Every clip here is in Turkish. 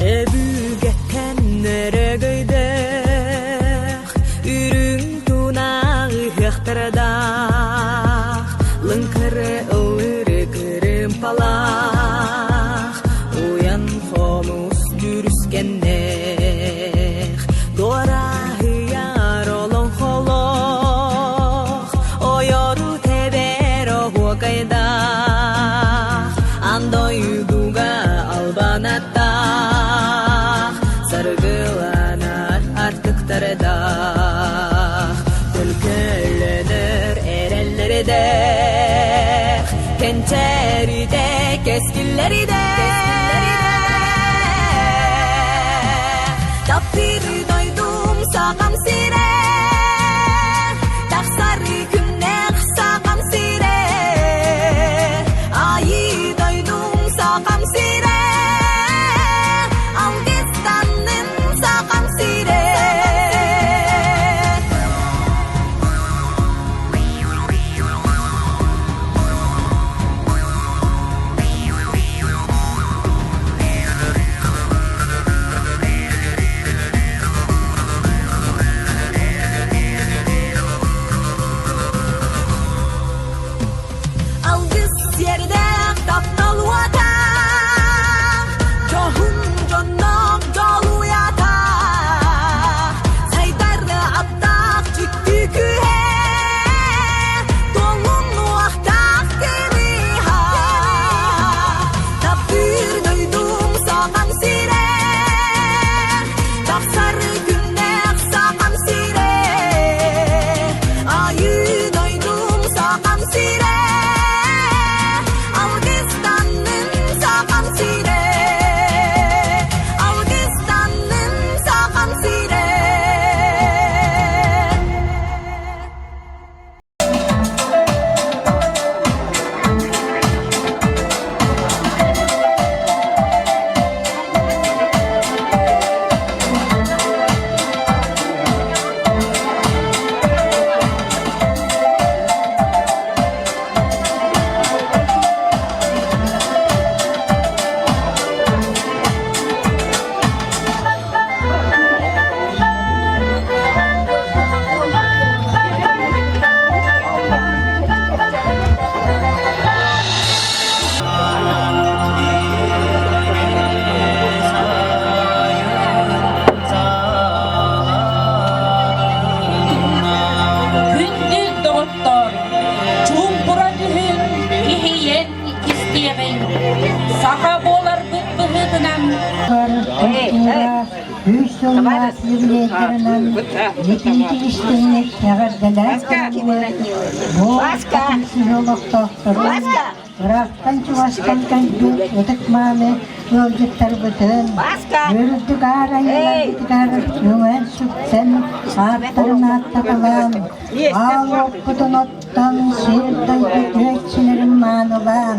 Ebügetten nere göydek Ürün tunağı hıhtırdak Lınkırı ılırı kırım palak Uyan homus dürüskennek Dora hıyar olun holok Oyoru tebero huakaydak Andoyduga albanatta Sargılanar artık tarada Tülkülenir erenleri de Kençeri de keskilleri de Tapir doydum sağam sire Taksarı kümnek sağam sire Ayı doydum sağam sire Bıraktan çuvastan kancut, ötek mame, yolcuklar bütün. Yürüdük arayılar, gittik arayılar, yümen sütten, atların atta kalan. Al okudun ottan, sirden gütürekçilerin manılan.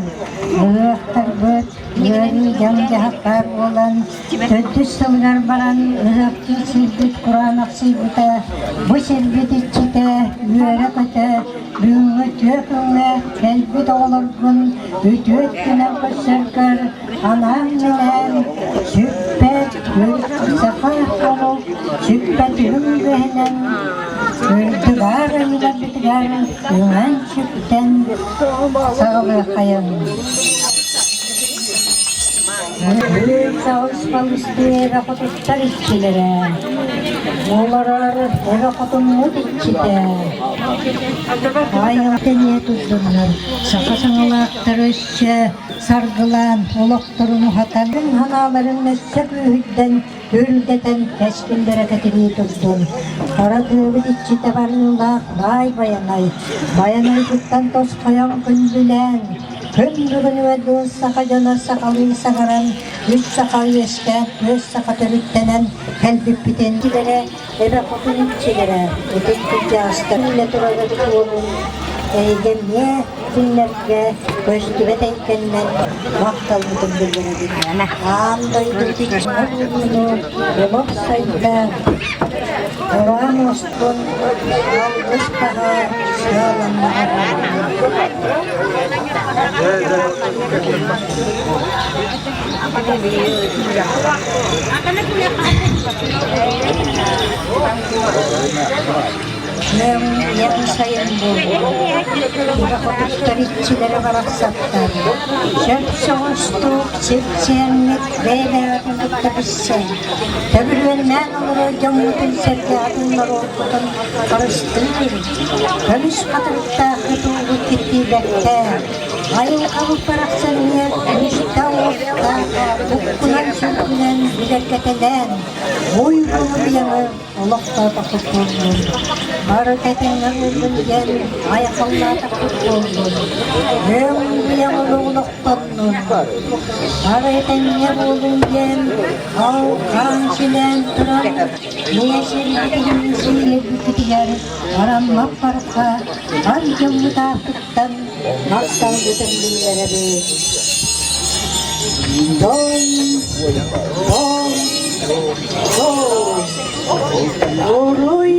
Yürüktür büt, yürü yanca haklar olan. Tötü sılgar baran, ızakçı sildik Kur'an aksibüte. Bu silbit içite, yürek öte, büyüğü tökünle, kelbi doğulurgun. Ütüt güne kısırkır, anam minen, süppet, sakah olup, süppet ürüngühenen, ürdügar, ürdügar, ümen sütten, sağlığı kayan. Büyük sağlıksal isteğe rakotutlar işçilere, oğlar rakotun içinde, ayakta niye tuzdurlar, sakasanalıktırışçı, sargılan, olukturunu hatanın hanaların mesle büyüden, hüldeten, keskin bereketini tuzdun. Kara tübü içinde varlığına, bay bayanay, bayanay tuttan toz kayan gündülen, Kömrüğünü ve düz sakacana sakalı sakaran, üç sakal yeşken, göz sakatörüktenen, kalbi bitencilere, eve kutun iççilere, ötek tücce hasta, millet orada doğru, Eğgemye, dinlerge, köşküve tenkenden, vaktal bütün bilgileri. Andaydı dikşanını, yoluk sayıda, Oran ostun, algıs daha, sağlanmalar. yakın sayın bu. Otuzlar iççilere bıraksatlar. Şöp soğuştuk, sepsiyenlik, beyle adımlıkta bitse. Töbüründen olur, camudun sergi adımlar ortadan karıştırır. Kömüş katılıkta hıtığı gitti bekte. Ayın kalıp bıraksan niye, müşte orta, bukkulan sürgülen, bileketelen, boyunu bir yanı, olakta bakıp olur. Barı tetenler oldun gel, ayakallarda kut olur. Bir yanı olaktanın. Barı tetenler oldun gel, al kan silen turan, niye serginin sihir büküdüler, aranmak barka, var camı da tuttan, nasıl bütün dillere bir. Don, Uruy,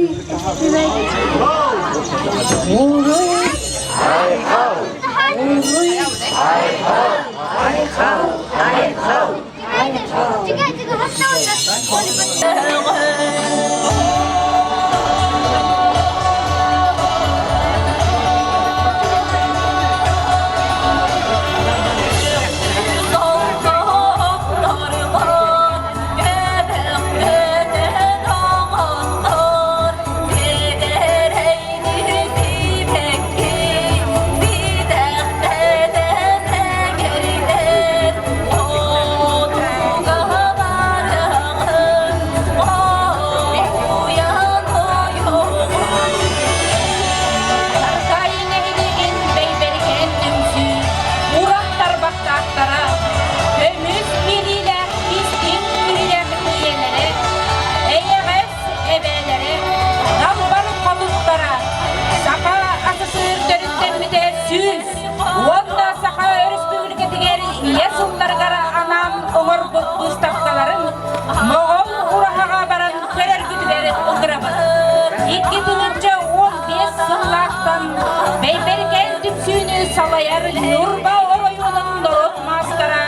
Салаяр Нурба Оройонун Дорот Мастера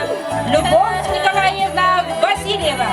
Любовь Николаевна Васильева.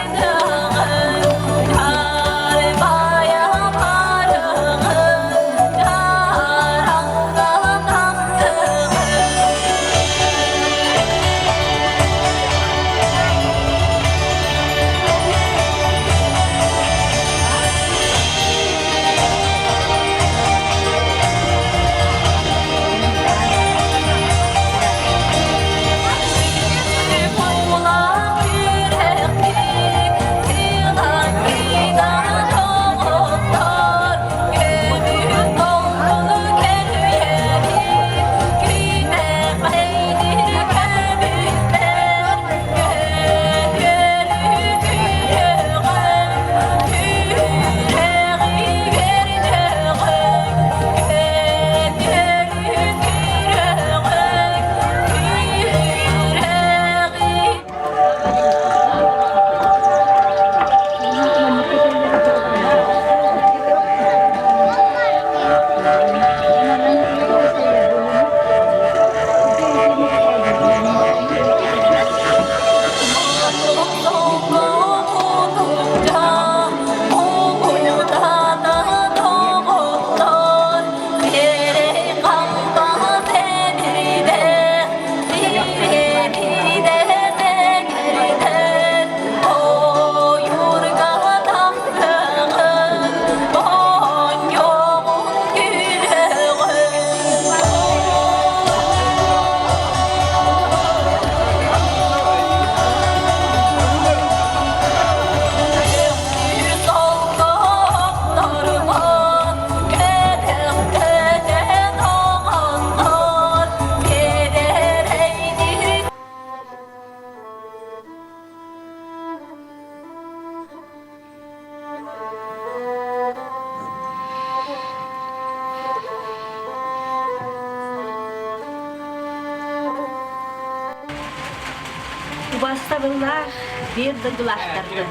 Бастабыллах bir dıgılaqtırdı.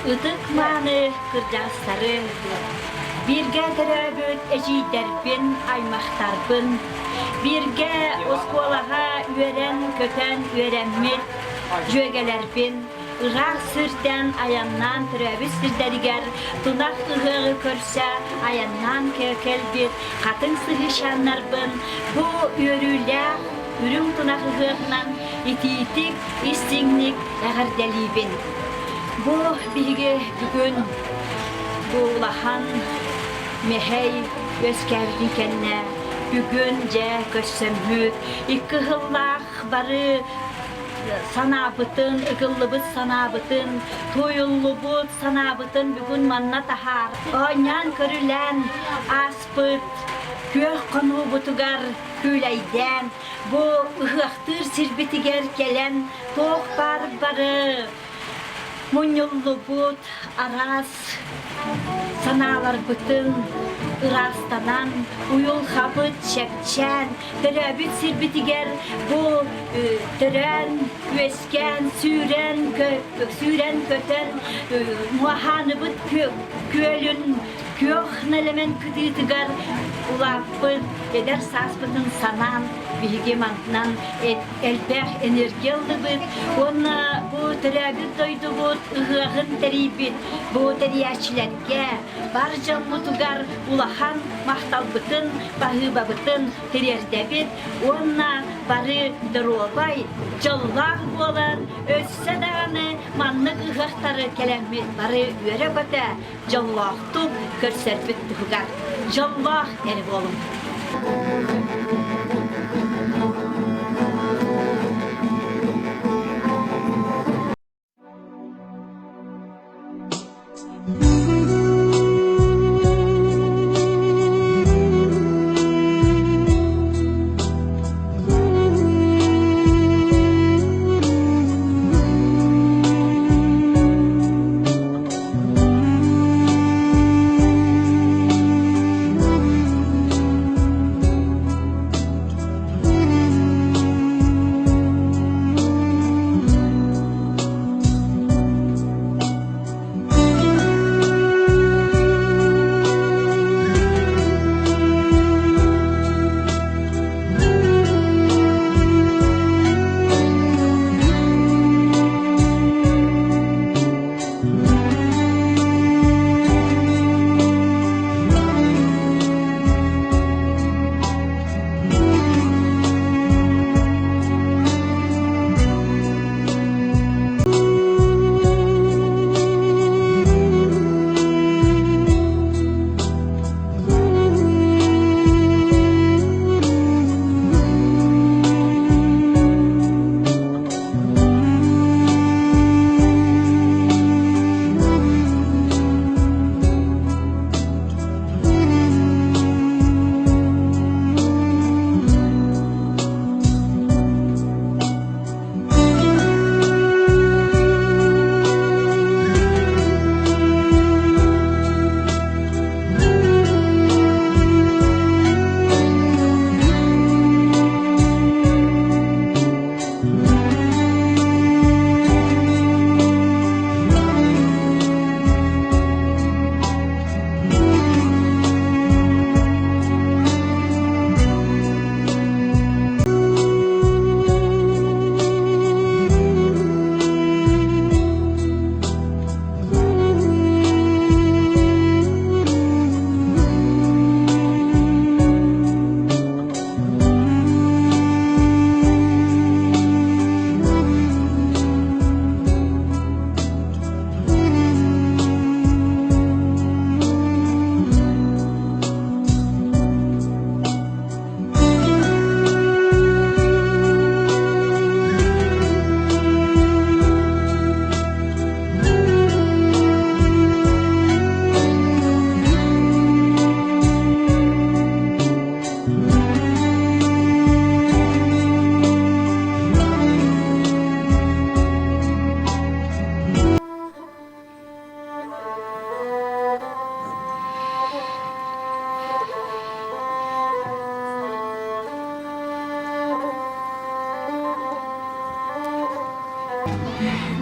Idık manı kırcağızları, birge teröbüt eşiderpin aymaqtarbın, birge oskolaha üeren köten üerenmit, jögelerpin, ırar sırdan ayannan türebi sirderger, tunak ıhığı körse ayannan kökelbir, katın sıhışanlar bu yörüler, ürün tunak ıhığından ititik, istinlik, eğerdelibin. Bu bilgi bugün bu ulahan mehey özkerdin kenne, bugünce kössömhüt, iki hıllak barı sanabıtın, ıgıllыбыт sanabıtın, tuyullыбыт sanabıtın bugün manna tahar. Onyan körülen aspıt, köh konu butugar küleyden, bu ıhıktır sirbitiger gelen toğ barı, munyullыбыt aras sanalar bütün ırastanan uyul habıt çekçen terabit sirbitiger bu tören üesken süren köten muahanıbıt kölün köh nelemen kütütügar ulapıt eder saspıtın sanan bilgi mantnan elbeh enerjiyalıbıt ona bu terabit doydubut ıhığın teribit bu teriyaçilerge barca mutugar ulahan mahtalbıtın bahıbabıtın teriyerdebit ona barı darobay jallah bolar össe dağını manlık ıhıqtarı kelemit barı üere bata jallah tup körserbit tıhıgar jallah eri bolum.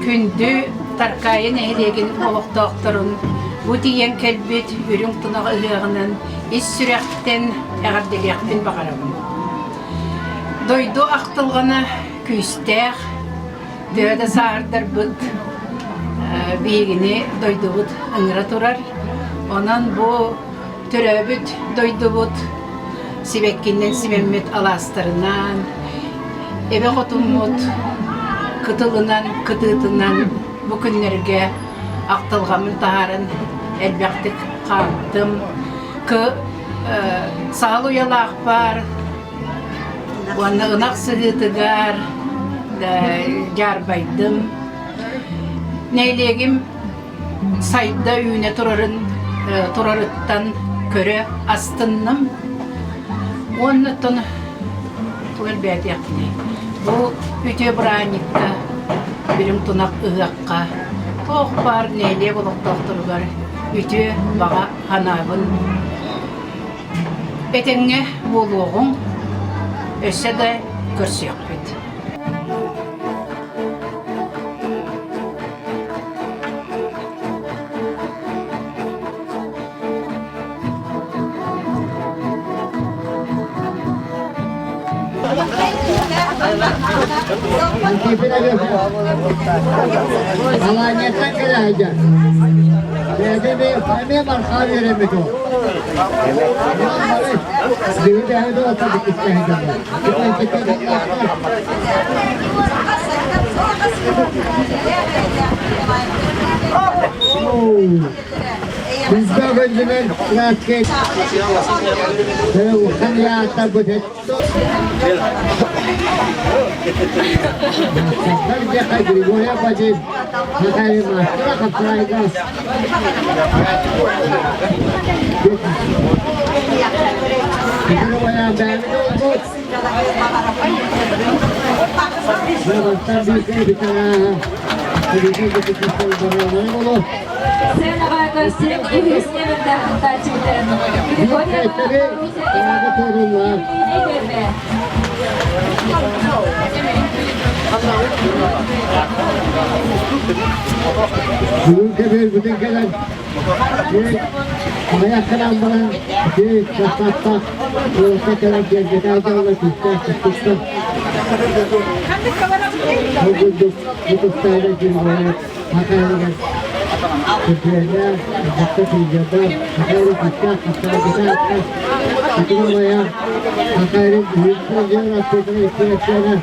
Kündü tarkayın ehlegen olaq doktorun bu diyen kelbet ürün tunağı ılığının is sürekten eğerdeliyakten bakarabın. Doydu aqtılğını küstəq, döde sardır bıt, biğini doydubut ıngıra turar. Ondan bu töröbüt doydubut sibekkinden simemmet alastarından ebe otumut kıtılından kıtıtından bu günlerge aqtılgamın taharın elbektik kalktım ki sağlı yalaq var onu ınak sığıtıgar jarbaydım neylegim sayda üyüne turarıttan köre astınım ondan tuğel beyat yaptı bu ütü branikka birim tunak ığakka toq var neyle buluk doktoru var ütü bağa hanabın etenge buluğun össe de körsüyak bit. Alanya'dan geleceğiz. Nerede bir familya var kahveye mi o? Bir de hadi oturduk isteyeceğim. Bizde önceden rasket. Sen ya tabi et. Sen de kadri boya bacı. Bakayım maskara kapsayda. Bunu boya ben oldu. Ben bir tane. Sevna Baykos'un İngilizce ve takipçilerini. Bugün kebir bütün gelen ayak kalan bana kasapta yolda kalan gerçekten almak ister. Bu kutayla girmeye hakaret Türkiye'de hatta Türkiye'de hakaret tutmaya hakaret büyük projeler atıyorlar ihtiyaçlarına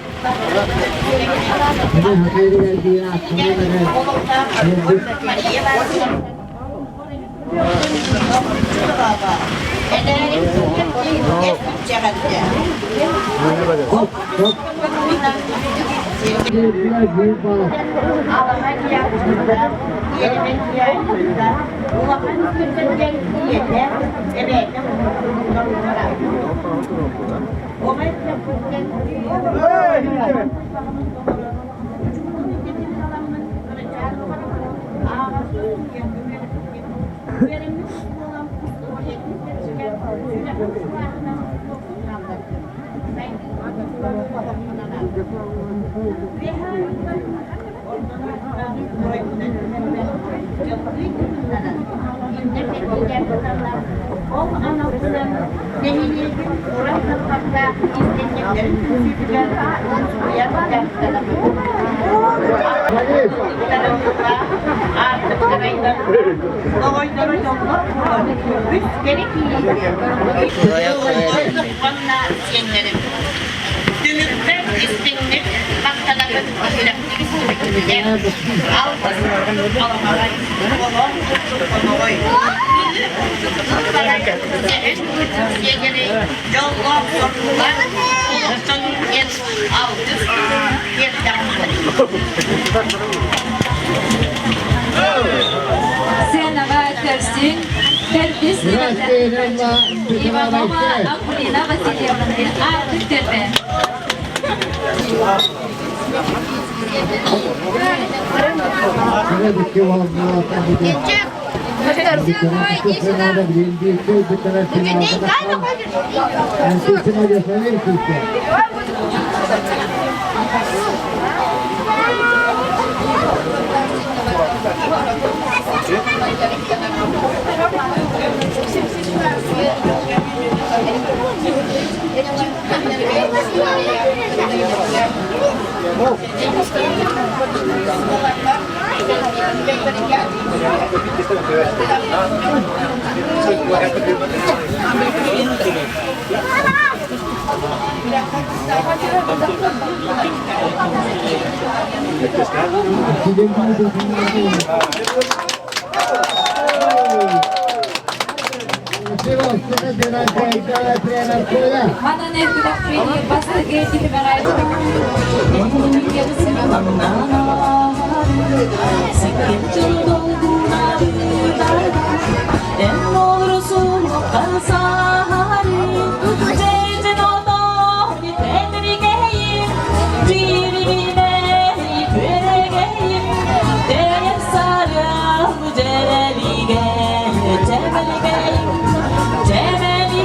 hakaret verdiği aklına Sevna Baykos'un İvanova Akulina Vasilyevna'nın artık tepe. Mana ne kulak beni bastı geçti merak En olursun kalsari Cecen oda Temrigeyim Dirine Yüregeyim Deyim sarım Cerelige Cemeligeyim Cemeligim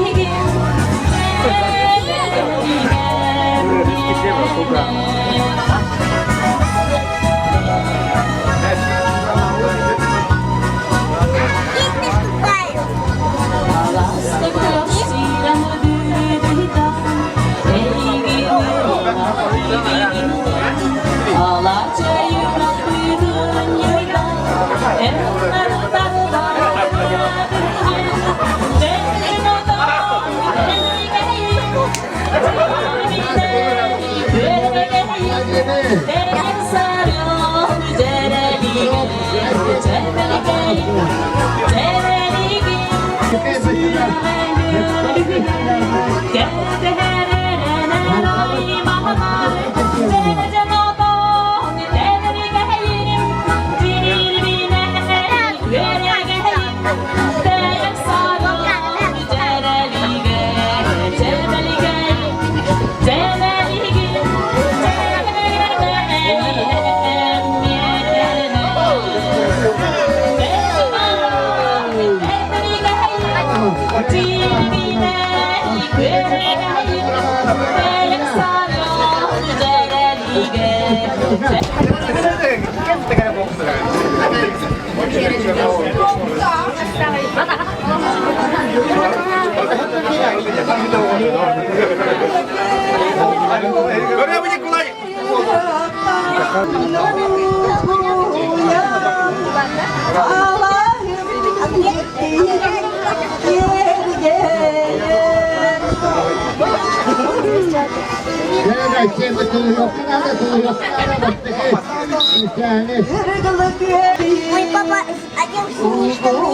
Ой, папа, один слишком.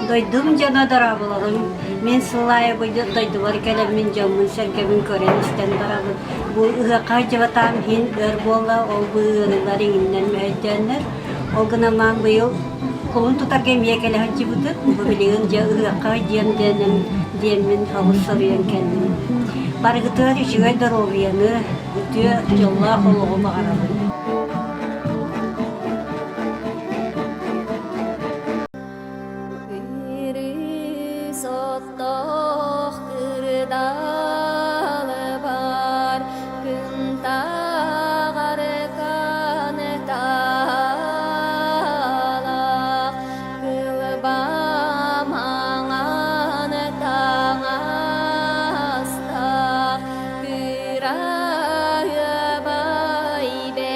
Doydum cana darabılarım. Men sılaya koydu doydular kelem min camın serkemin kören isten darabı. Bu ıhaka cevatan hin örbola ol bu ığırıların innen müheddenler. O gınaman bu yıl kolun tutar gemiye kele hacı budur. Bu biliğin ca ıhaka diyemin havuz soruyan kendini. Bargıtı işiğe daroviyanı. Ütüye yolla koluğuma aradı. Baby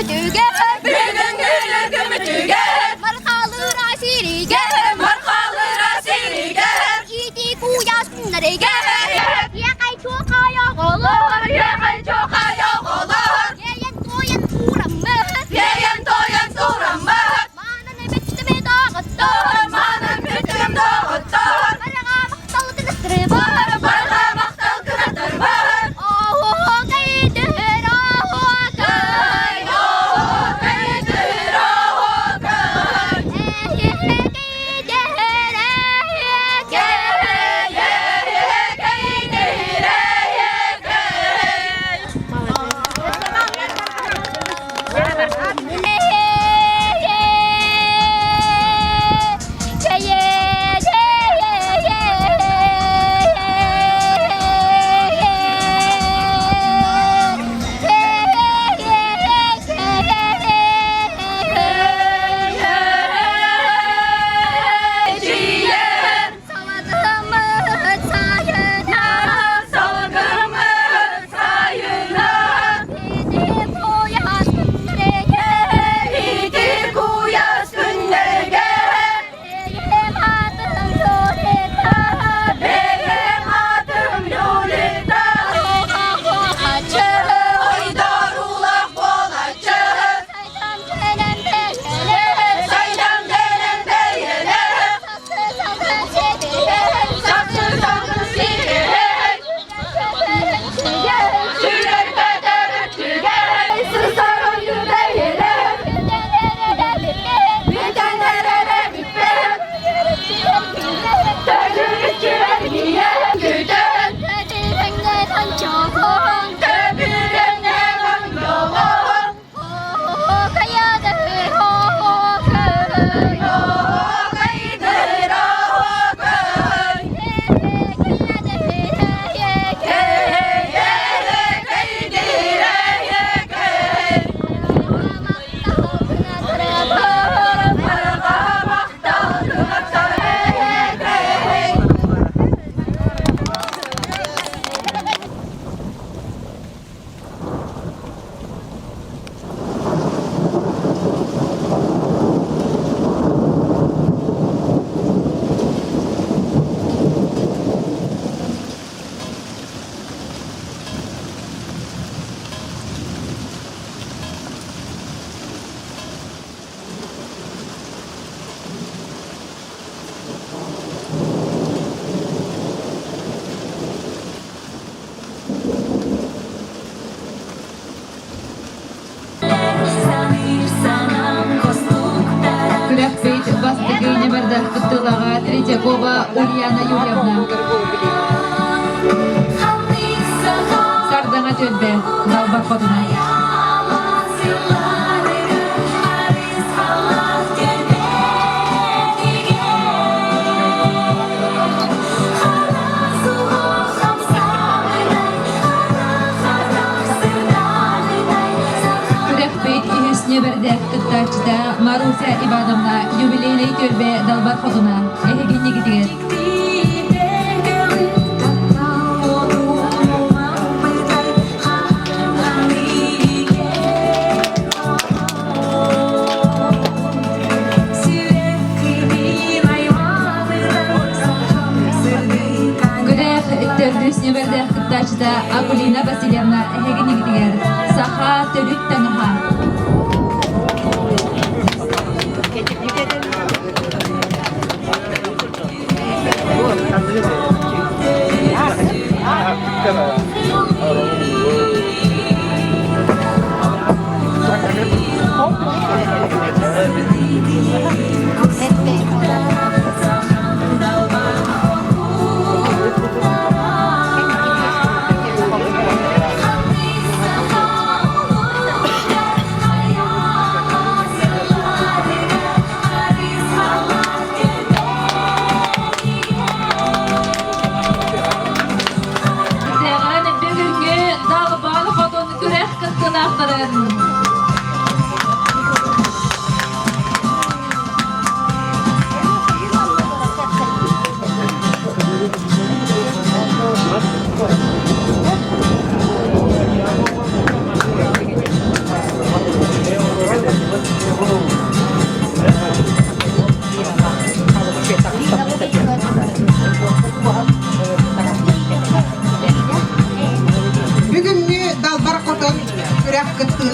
gömütüge Bütün gülü gömütüge Markalı rasirige Markalı rasirige İdi kuyas günlerige Yakay çok ayak olur Yakay çok ayak olur Yeyen toyan uğramı Yeyen toyan uğramı Manın bittimi dağıttır Manın bittimi dağıttır Barga maktal kınastırı var Barga maktal kınastırı var Oh kaydır oh kay Oh kaydır oh kay Күрәк бейт бастыгыйны барды кыттылага Третьякова Ульяна Юрьевна. Сардаңа төлбе Далбар Фотуна. Неберде кыттачыда Маруся Ивановна юбилейный төлбе Далбар Фотуна. Эхегенне гидигер. Гүрэх төрдүс неберде кыттачыда Акулина Васильевна эхегенне гидигер. Саха төлүт таныха.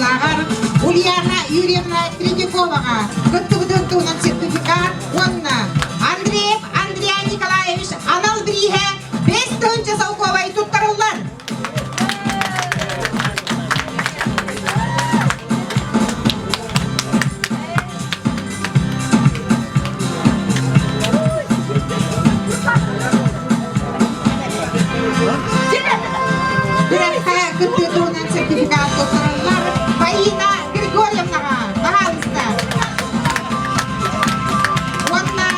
Ягар, Ульяна Юрьевна Третьяковага, Готтубудунтунан сертификат, Онна, Андреев Андрей Николаевич, Анал Бриге, 5 тонча Сауковай туттарулар. Готтубудунтунан сертификат туттарулар, Фаина Григорьевна, пожалуйста. Онна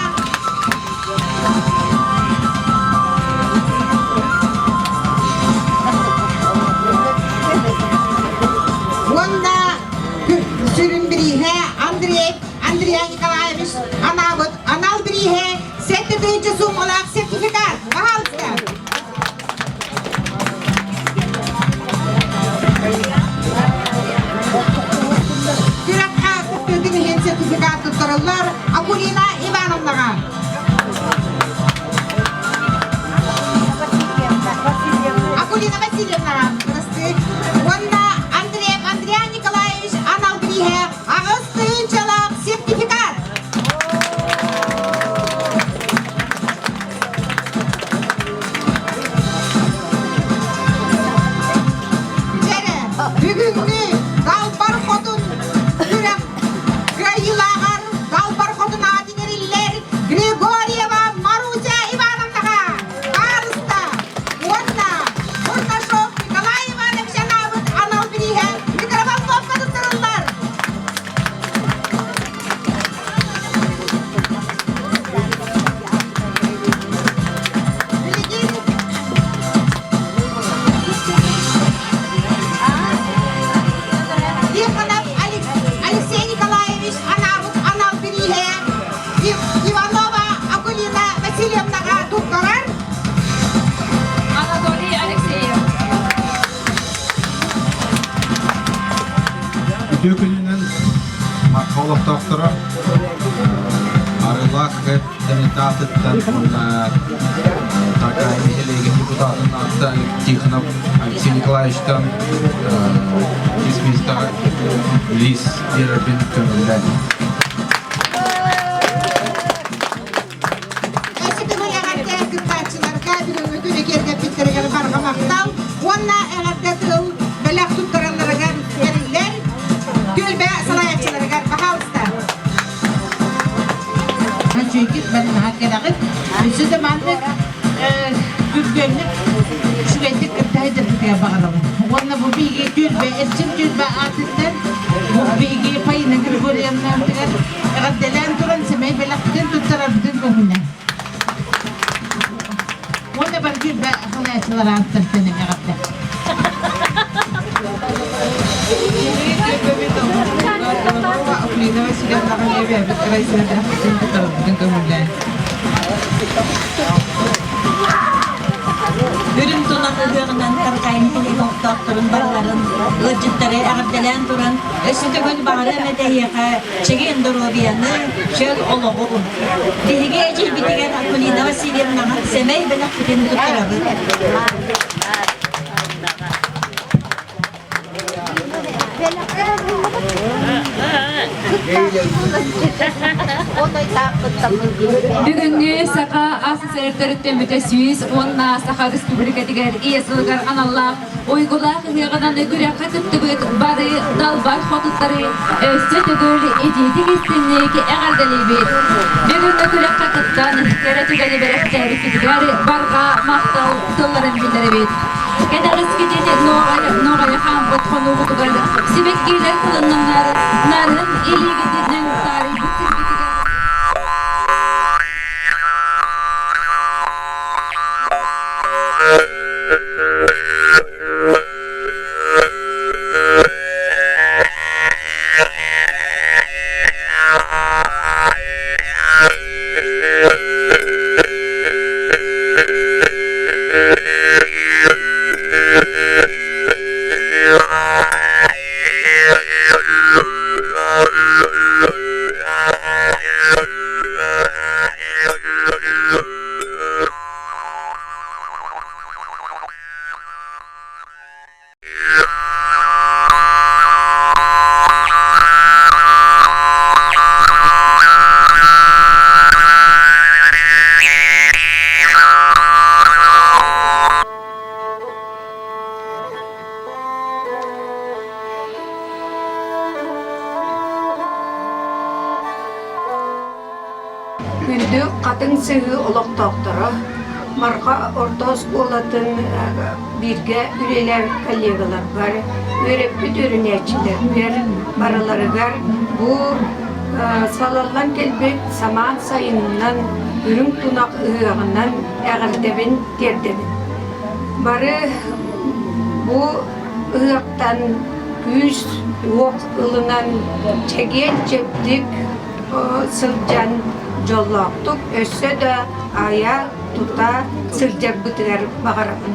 Сүрінбіріге, Андрей Николаевич, Аналбіріге, 7 суммалақ сертификат. Пожалуйста. Күрәтқа күттөдіңген сертификат тұттырылар, Акулина Ивановнаға. Акулина Васильевнаға. Онна Андрей Николаевич, Аналбіріге, ағыз түйіншалақ сертификат. Бүгінгі Далбар Хотын Күрек Граилағар Далбар Хотын адинериллер Григорьева Маруся Ивановнаға Арыста Онна Мурташов Николай Иванович Анабыт Аналбіріге микроволновка тұттырылар. Тихонов Алексей Николаевич, Аналбіріге, Иванова Акулина Васильевнаға туттарар. Анатолий Алексеев. Төкілінен маққалық доктора Арылақ ғып комитатыттан такая мехелеген депутатын атты Тихонов Алексей Николаевичтан дисмиста Лис Ербин көңілден. Әшікі мұлағар тәркіптатшыларға бүгінгі күні кердеп бітірген барға мақтал, онна әғарда тұл бәләқ тұттырыларға берілер, көлбә салаятшыларға бағалысты. Çünkü benim hakikaten size mantık güvenlik şüphelik kırtaydır diye bağırım. Onunla bu bilgi tülbe, etçim tülbe atından bu bilgi payına Gregoryan'dan bilen eğerdelen duran semey belakten tuttarabdın kohuna. Onunla ben tülbe halayatçılara attım senin eğerde. Aklına ve silahların evi evet arasında da tuttarabdın kohuna. Bürün tunakılığından karkayın helikop doktorun barların, ırcıtları ağırdalan duran, ösüdü gül bağırı medehiyeğe çekin duru biyanı, şöyle oluğun. Dihige ecil bitigen Akulina Vasilyevna'a semey belak bitin tuttarabı. Бүгінгі Сақа АССР-тәріттен мүтәсүйіз, онна Сақа Республика дегер иесілгар аналлақ, ойгулақ ғиғынан өгірі қатыпты бұд бары далбар хотыттары өсті түгіл едеті кестіннеге әғардалі бет. Бүгінгі күлі қатыптан кәрі түгәлі бәрәқтәрі кедігер барға мақтал тұлларын білдері бет. Кәдәріс кетеді ноғайы қам бұтқыны ұғытығыр. Себеккейлер қылының нарын елегедінің тарихы Күлді қатын сығы олық доктора. Марқа ортос олатын бірге үрелер коллегалар бар. Өреппі дөрінәчілер бар. Баралары бар. Бұл салалан келбек саман сайынынан үрін тұнақ ұғынан әғілдебін тердебін. Бары бұл ұғықтан күз оқ ылынан чеген чептік сылжан жоллақтық өсі де ая тұта сылжап бұтығар бағарабын.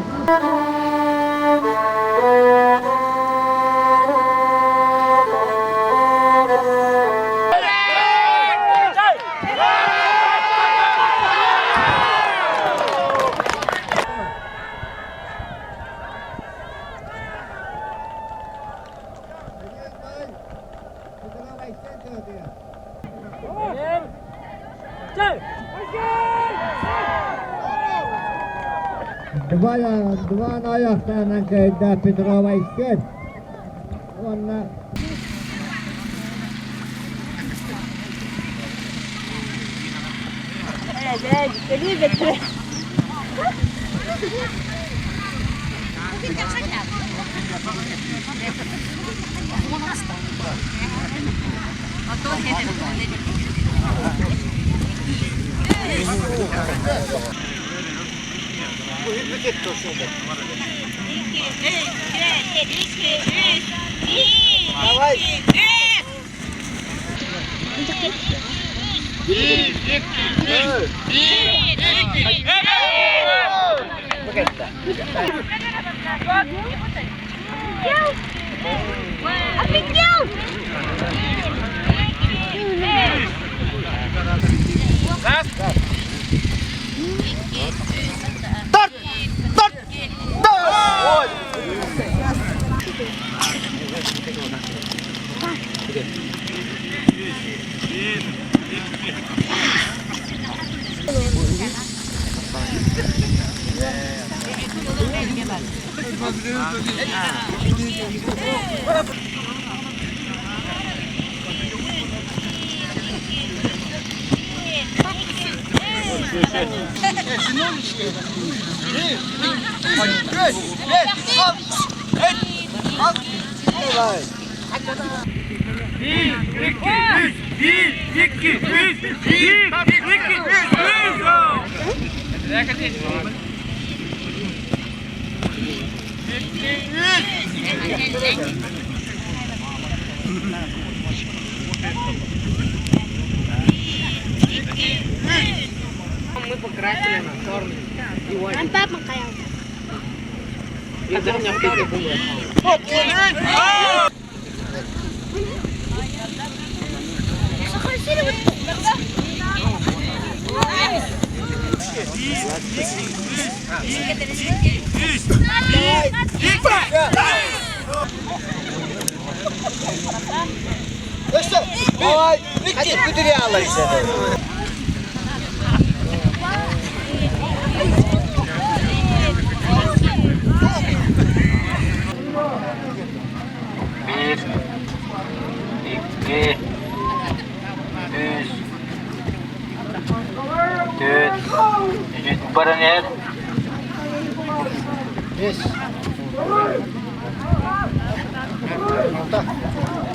Два ayaklarından kayıda Petrova ister. Onlar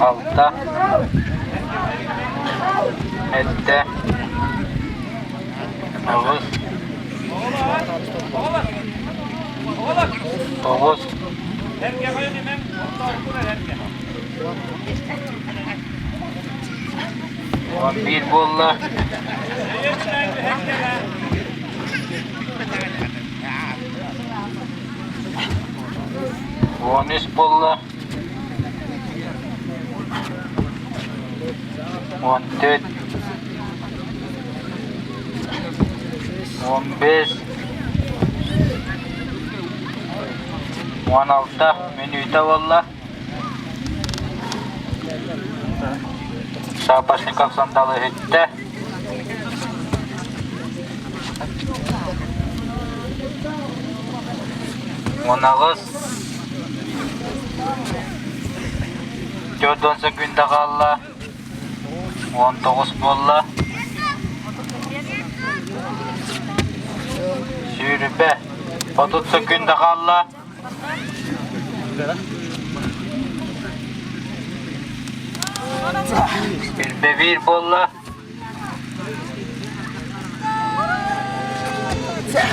Altta, ette, havuz, havuz, bir bolla, bonus bolla, 14, 15, 16 menüde valla. Şapashnikov sandalı hütte. Onağız. 4 günde kalla. 19 bolla. Sürbe. 30 sekunda kalla. Sürbe bir bolla.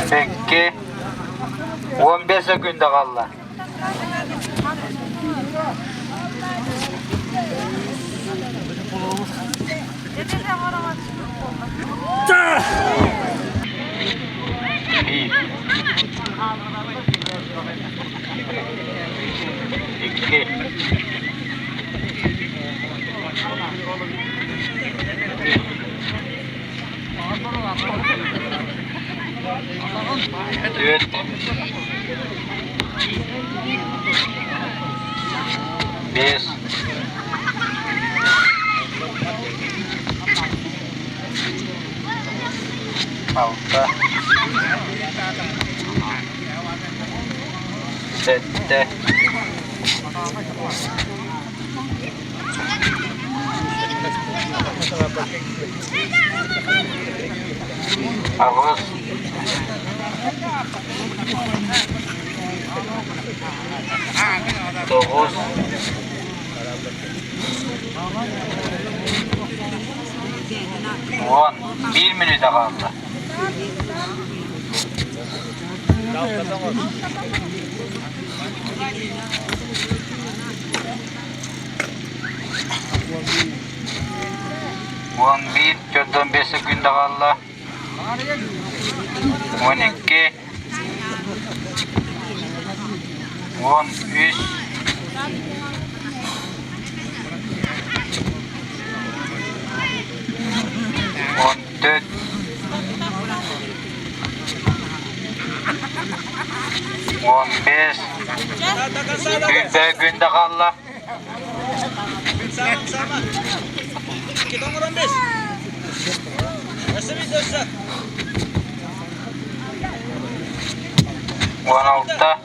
Peki. 15 sekunda kalla. Bir. İki. Dört. Beş. Altı. Sette. Ağız. Dokuz. 10. 1 minute kaldı. On bir, 45 sekunda kaldı. 12. 13. 14. 15. Günde günde kaldı. 16.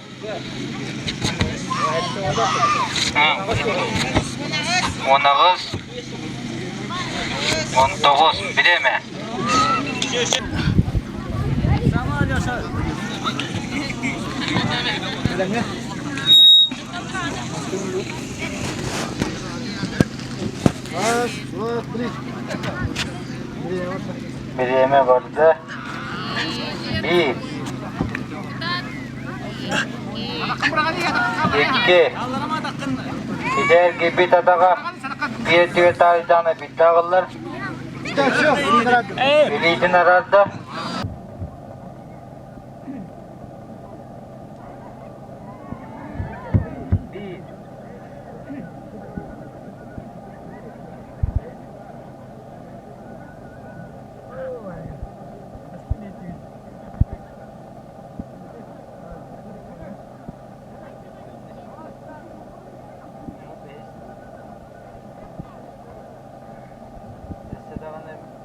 19. 19. Bir de mi? Bir yeme vardı. Bir. İki. Gider gibi tadağa. Bir tüye tarihtanı bitti ağırlar. Biliydim herhalde.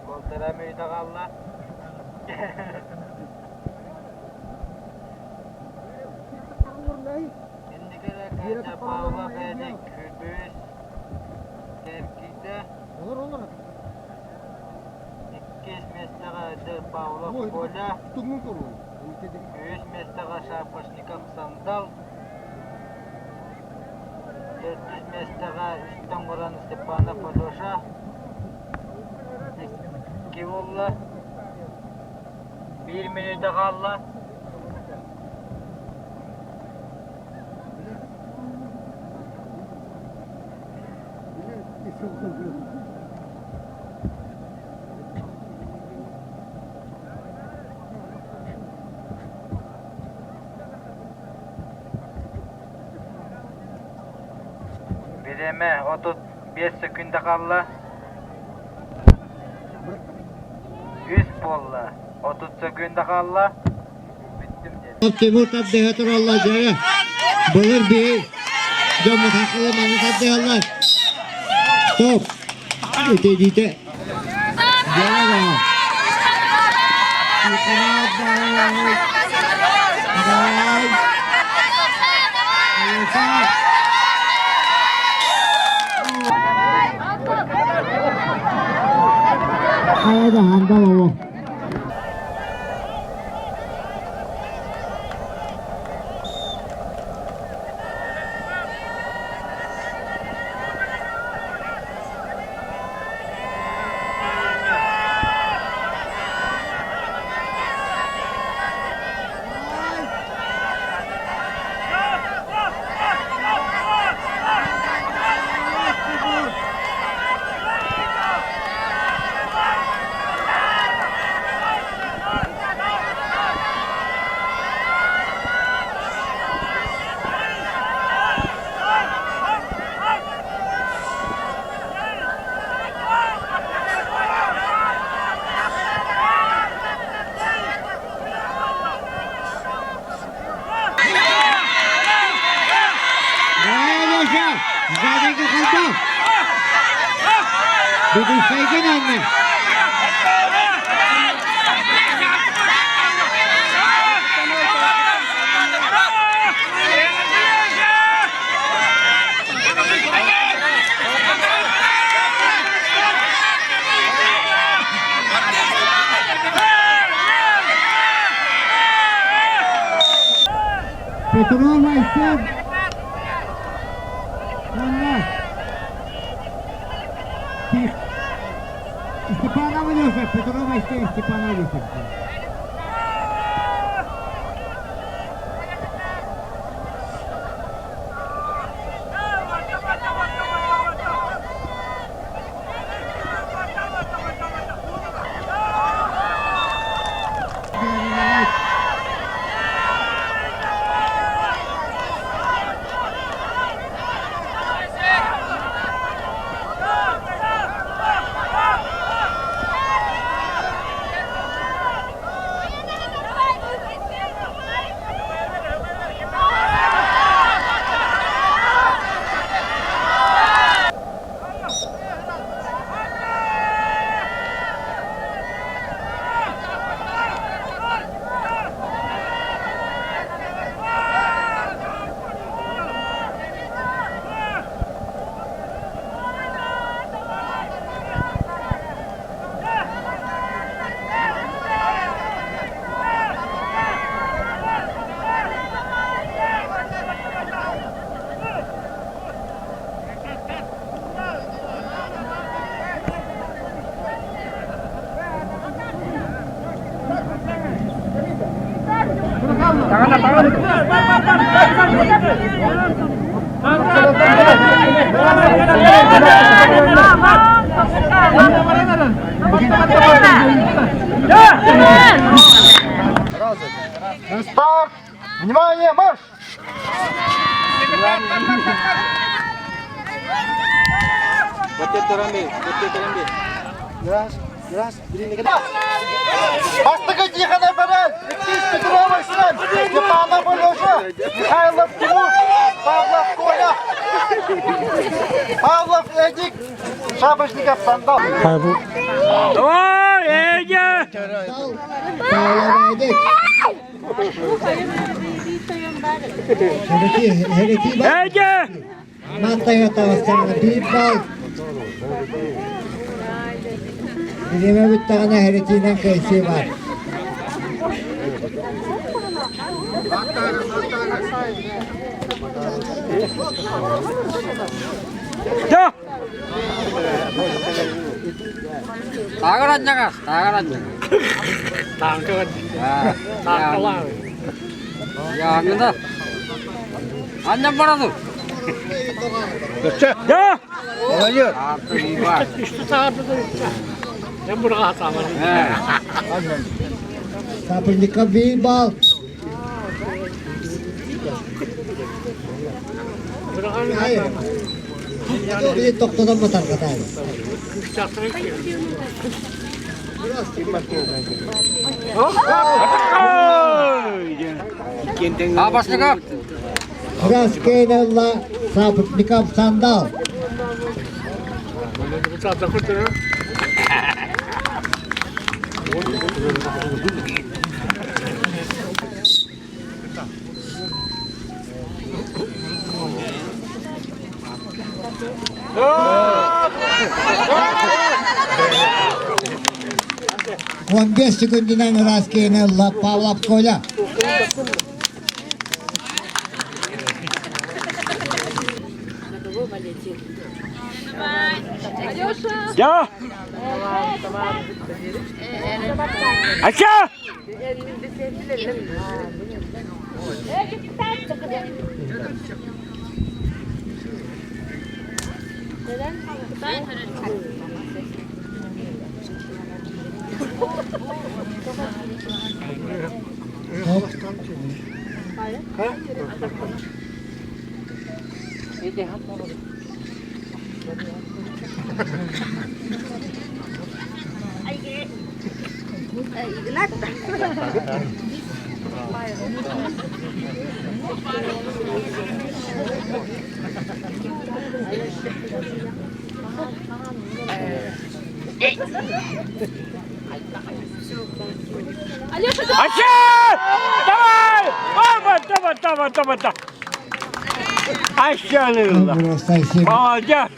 Koltuğuna kalla. Şimdi kaça bağla verdik kübüs terkide. Olur. İkiz mesleğe bağla kola. 100 mesleğe şarpışnikam sandal. 400 mesleğe üstten vuran Stepana Polosha. Kivolla 1 minute kaldı. Bireme 35 sekunda kaldı. 100 bolla 30 sekunda kaldı. Bittim dedi. Timur tabde hatır Allah jaya. Bulur bir. Jamu takılı manı tabde Allah. Stop. Ite dite. Jaya. Ayada handal oğlum. Bir saygın anne. Petrova istedim. Onlar. Степанова Леша, Петрова istedim. Степанова Леша. Старт! Внимание, марш! Бастығы Тихонов Баран, Алексей Петрович Сын, Степанов Алеша, Михайлов Тимур, Павлов Коля, Павлов Эдик, Шабашников Сандал. Давай, Эдик! Давай, Эдик! Hereki bak. Mataya tavasana bir bal. Bilime bir tane herekinden kayısı var. Ya! Tangan aja, tangan aja. Tangan. Ya, gitu. Anjam mana tuh? Ya! Lanjut. İşte sağda da. Ben buraya atamam. Sapırlıka bir bal. Hayır. Bir doktordan mı tarkatay? Apa sih kak? Raskenella sapırlıka sandal. Он 5 секундинен Raskenella Pavlov Koля. Ya! Aşağı! Aşağı! Tamam. Aşağılığında. Burası ise Bağca.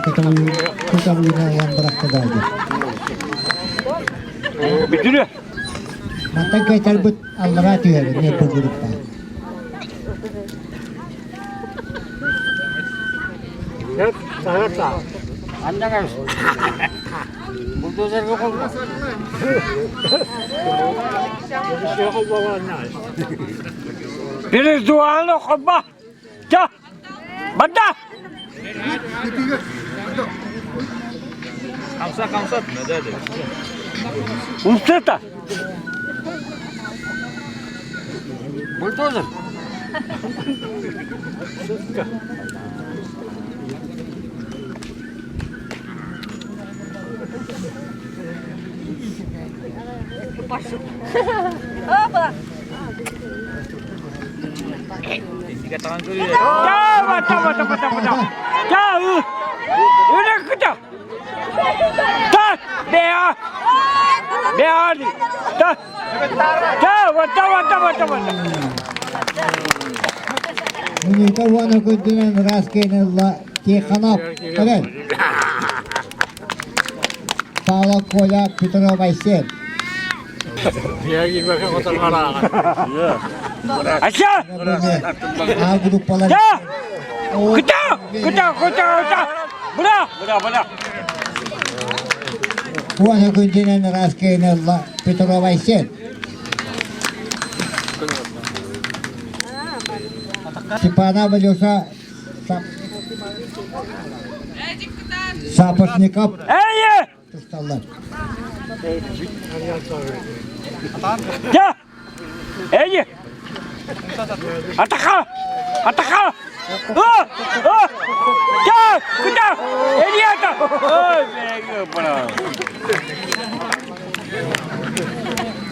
Kutan oynayan bıraktı derdi. Bitiriyor. Hatta kaytar bu Allah'a atıyor ne bu grupta. Biri duanı okuma. Ya. Banda. Kamsat. Ustata. Buldozer. Tamam. Ya, yürü kıta. Tak, beya. Beya. Tak. Tamam. Minita wana kudinan raskenilla Tikhanov. Evet. Paula Koya Petrova Aysen. Aşağı. A gruppalar. Ya. Kıta. Bırak. Wana kudinan raskenilla Petrova Aysen. Степана Валюша Сапожников Ey! Тусталlar. Ya! Ey! Ataka! Ya! Kıta! Eliyata! Ay be bana.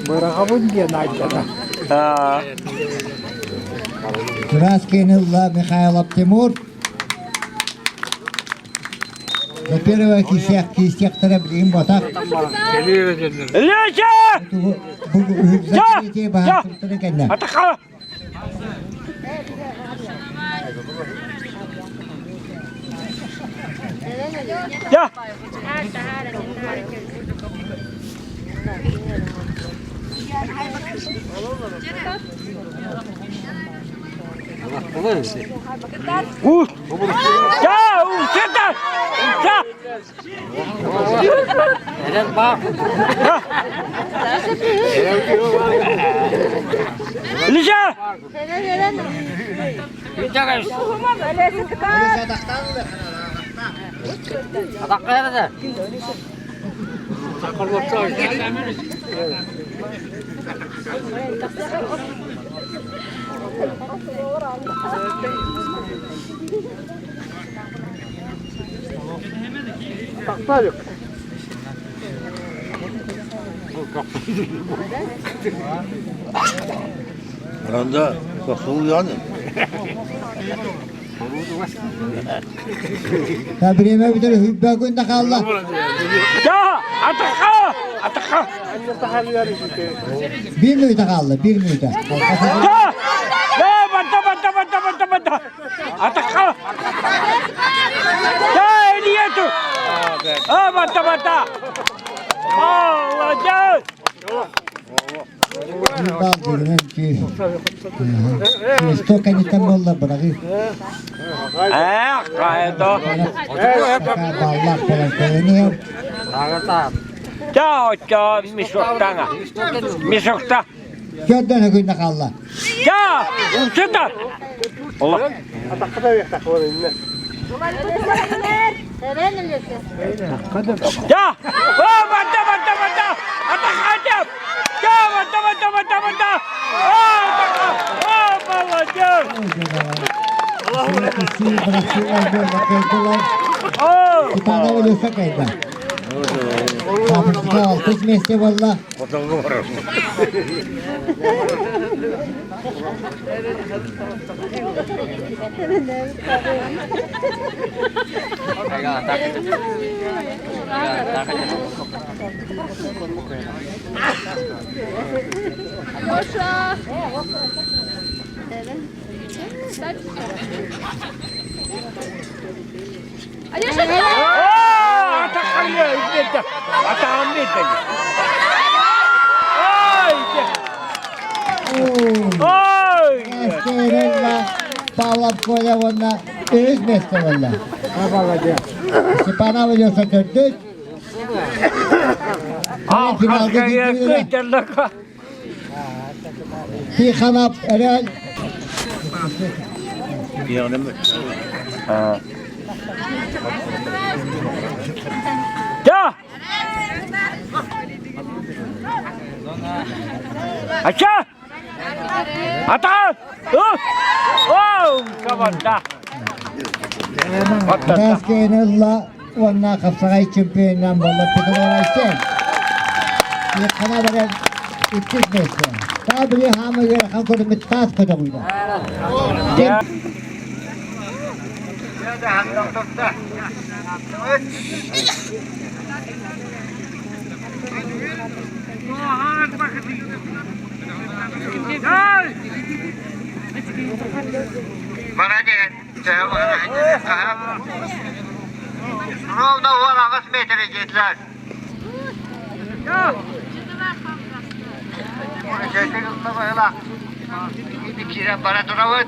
Быраговын ден айтты. Ha. Раскинула Михайлов Тимур. За первого сектора блин ботак. Леша! Закрытие бахатыртыры кенне. Ataka! Ya! Ya! Uçtan! Ya! Neden bak? Lişa! Anda nasıl yani? Tabrime bir de hübbe günde kaldı. Ya! Ataka! Bir müyde kaldı, bir müyde. Ya! Ya! Banta! Ataka! Ya! Eliyatu! Banta! Allah can! Hübbe aldığının ki. Stoka nitem yolla bırakır. Gayet o. Ballar falan koyuyor. Ya! Misokta! Gördüğüne günde kaldı. Ya! Uçtan! Allah! Ya! Banta! Ataka! Ya! Banta! Allah can! İkisi bırakıyorlar böyle koydular. Bir tane ölürse kaydı. Kapıştıkta alkış mesle valla. Askerlerle bağlap koyla onunla öz mesle valla. Spana veriyorsa kötü. Finalde gidiyor. Bir kanap Eren. Ya! Aşağı! Atas! Oh! Kabanda! Askerlerle onunla kapsakay çempiyondan valla pekala işte. Bir kanap Eren. İttik mesle. Daha biri hamı göre kan kodumu tas kodumuydu. Bana gelin. Ровно вон ağız metre gittiler. Şeyde kılsa bir kire bana duravut.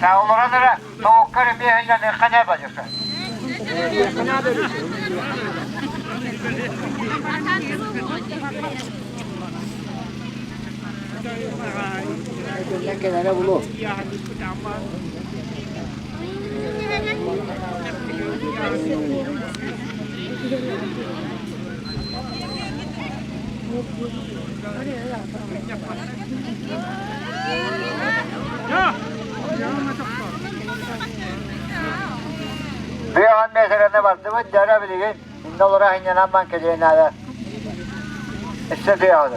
Ta olanlara tavukları bir heyecanı kanal bacısı. Bir an meselene baktım, dere bilgin, şimdi olarak inanan bankacıyın hala. İşte diyordu.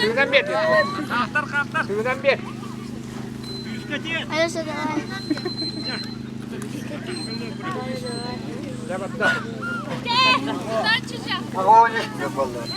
Suyudan bir. Tahtar kaptar. Suyudan bir. Hadi söyle. Zabatta. Tartışacağım. O ne istiyor vallahi.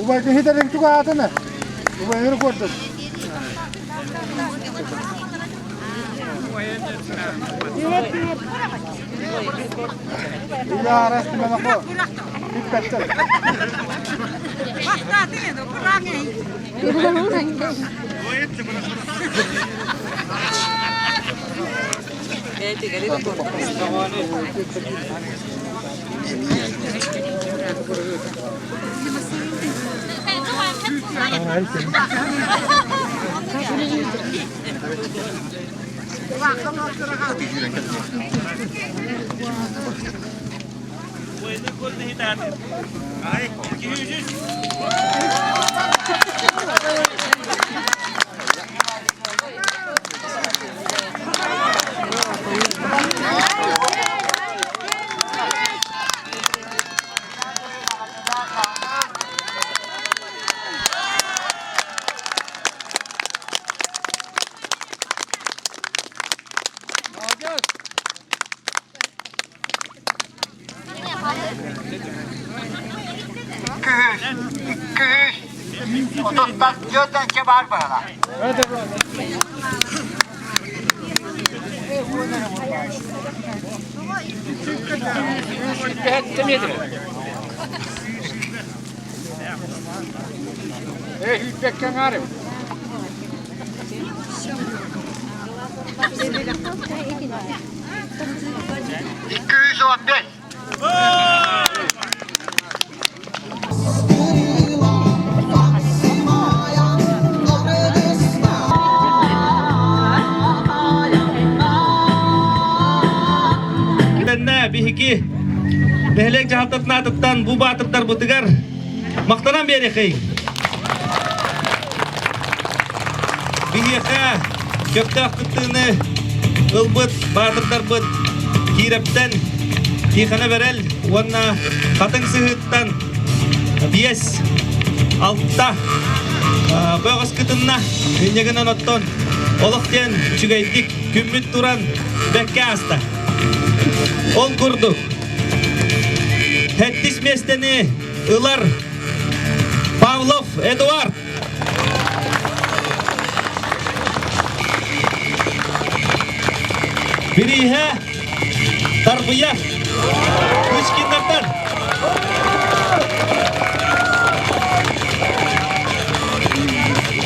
Ubay ke hitar itu ka ata na. Ubay ngir korto. Ila aras na ako. Ipettel. Basta tine do kurangi. Köy. Otuzdan götten kebar bana. Hüppekken arım. Bihiki Behlek jahattatna atıptan bu batıptar butıgar Maktanan berekey Bihika köpte akıttığını ılbıt batıptar bıt Kirepten Tihana verel Wanna katın sıhıttan Biyes Altta Bağız kıtınna Ünyeginen otton Olukten çügeydik Kümmüt duran Bekke hasta Ol kurduk. Hettis mesteni ılar Pavlov Eduard. Birihe Tarbiya Kışkinlerden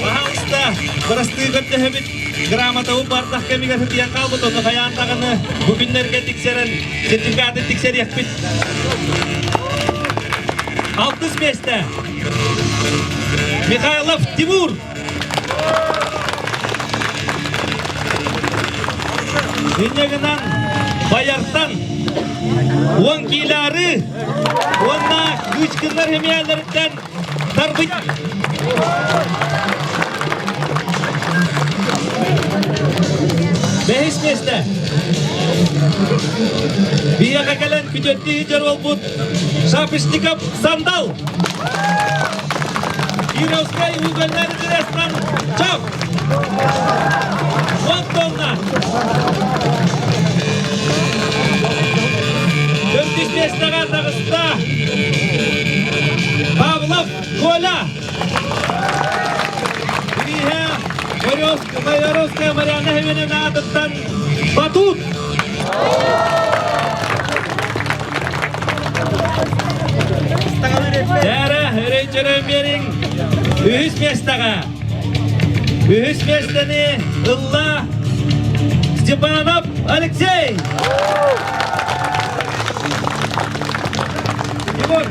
Baha usta Barastığı götte hebit Gramatağı bardak kemiga hıtiyan kalbut onu hayantağını bugünlerge tikseren sertifikatı tikser yakbit 65'te Mikhailov Timur Dünyagından Bayartan 10 kiları Onunla güç kırlar hemiyerlerinden Tarbit Behis meste Biya kakalan pidötti jarwal put Sapistikap sandal Kirovskay uganlar restan Çap Wantonna Döntis mestega Dağısta Pavlov Kola Birihe Mayorovskaya Mariana Heven'e adıttan Batut Dere Hüreyçerem yerin Ühüs mestaga Ühüs mesteni Illa Stepanov Alexey Yibor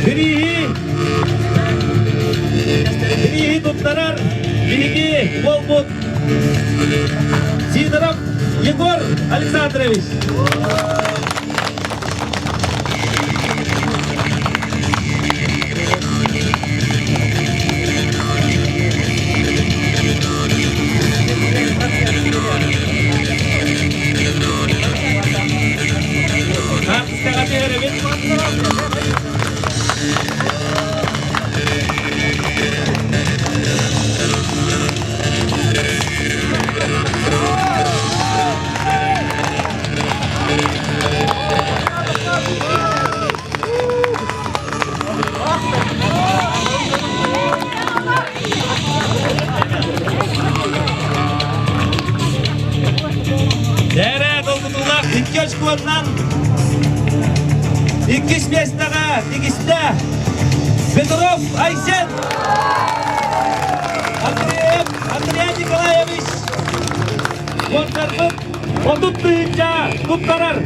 Birihi tutlarar Birihi Volbut Sidorov Yegor Alexandrovich İkiz mestaga tigiste Petrov Aysen Andrei Nikolayevich Konservit Otutlayınca tutlarar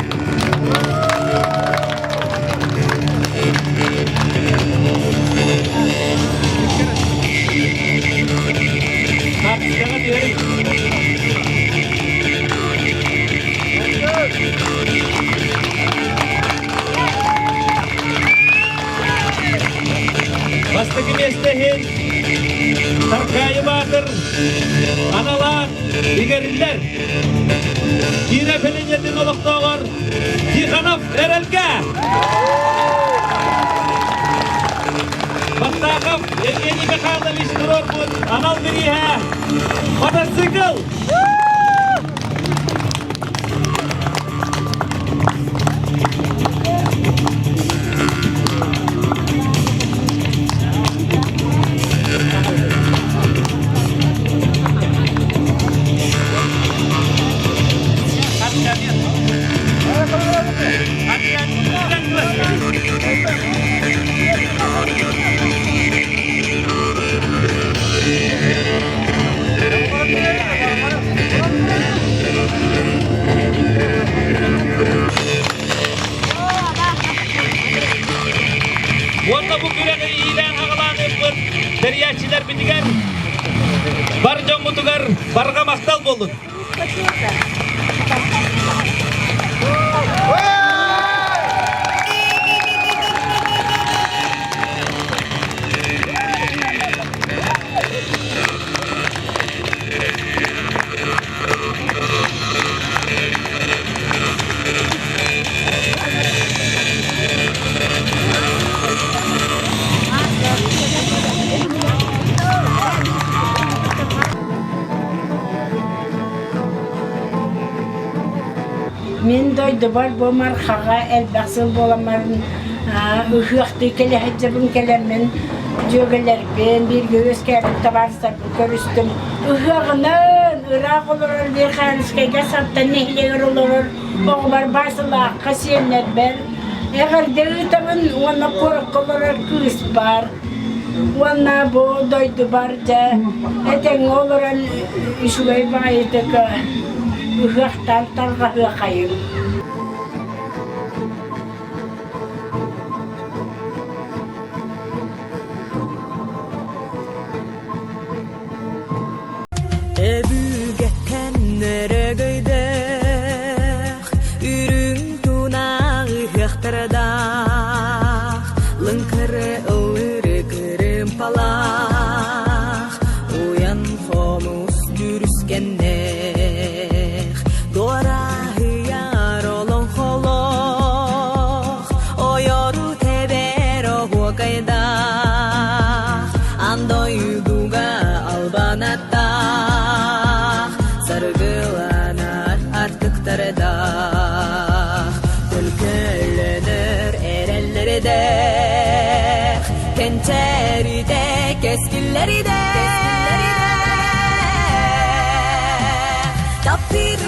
Hapisana diyelim Bastaki mestehin Tarkayı Bahtır Analar Digeriller Kire Felinyetin Oluktoğur Tikhanov Erelke Baktakov Evgeni Mikhalovich Turoput Anal Birihe Motosikl Seriyaçiler bitiger. Bar jomutugar, barga maktal bolun. Мен дойды бар bu marxaga elbaqsıl bolamарын ıhıqtı kele hecabın kelemmen jögelerben bir göz kebip tabarsar görüstüm ıhığının ırak olur bir xaniskega sapta nehleger olur oğlar basıla qasiyenler ben eğer de tabın ona korkular kız var ona bu doydu barca eten oluran şurayı bayıdık ıhıqtan targa ıhayım. Ebügettenlere gıydıq, ürün tunağı hıqtırdaq,lınkırı ılırı kırım palaq, uyan xonus dürüskennek, dora hıyar olun xoloq, oyoru teber oğu qaydaq, andoyduga albanatta, sargılanar artık tarada Kölköllenir erelleri de Kençeri de keskilleri de Tapir